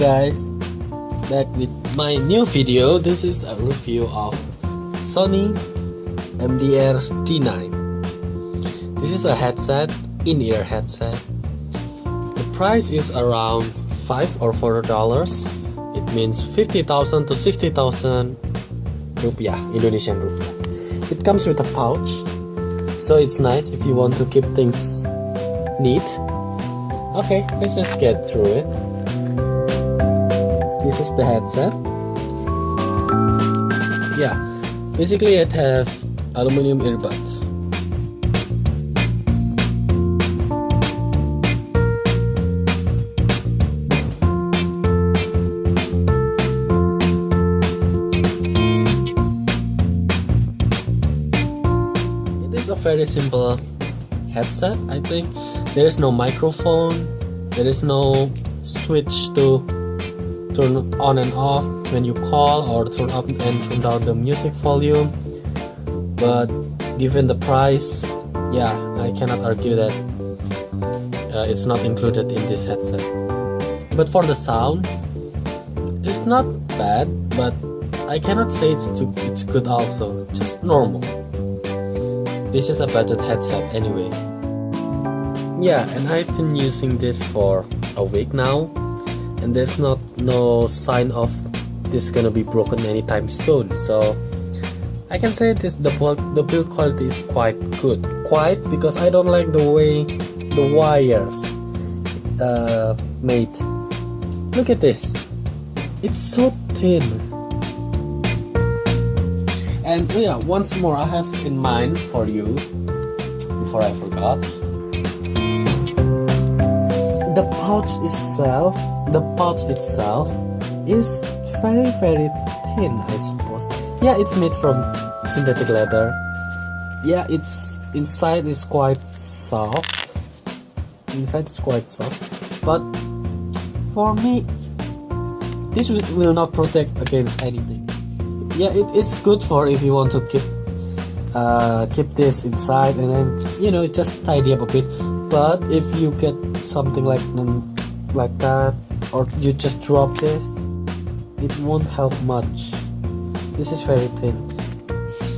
guys, back with my new video. This is a review of Sony MDR D9. This is a headset, in-ear headset. The price is around $5 or $4. It means 50,000 to 60,000 rupiah, Indonesian rupiah. It comes with a pouch, so it's nice if you want to keep things neat. Okay, let's just get through it. This is the headset. Yeah, basically it has aluminum earbuds. It is a very simple headset, I think. There is no microphone, there is no switch to turn on and off when you call, or turn up and turn down the music volume. But given the price, yeah, I cannot argue that it's not included in this headset. But for the sound, it's not bad, but I cannot say it's good also, just normal. This is a budget headset anyway. Yeah, and I've been using this for a week now, and there's no sign of this gonna be broken anytime soon. So I can say the build quality is quite good. Quite, because I don't like the way the wires made. Look at this, it's so thin. And yeah, once more I have in mind for you, before I forgot, the pouch itself is very thin, I suppose. Yeah, it's made from synthetic leather. Yeah, it's inside is quite soft. But for me, this will not protect against anything. Yeah, it's good for if you want to keep this inside and then just tidy up a bit. But if you get something like that, or you just drop this, it won't help much. This is very thin.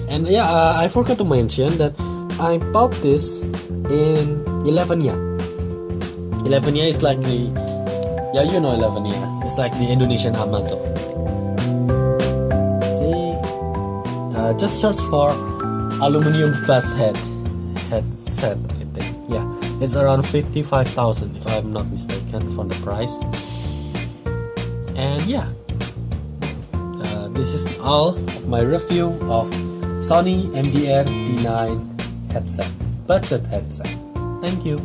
And yeah, I forgot to mention that I bought this in 11nya. 11nya is like the, yeah, you know 11nya. It's like the Indonesian Amazon. See, just search for aluminum bass headset. I think, yeah. It's around 55,000 if I'm not mistaken for the price. And yeah, this is all of my review of Sony MDR D9 headset, budget headset. Thank you.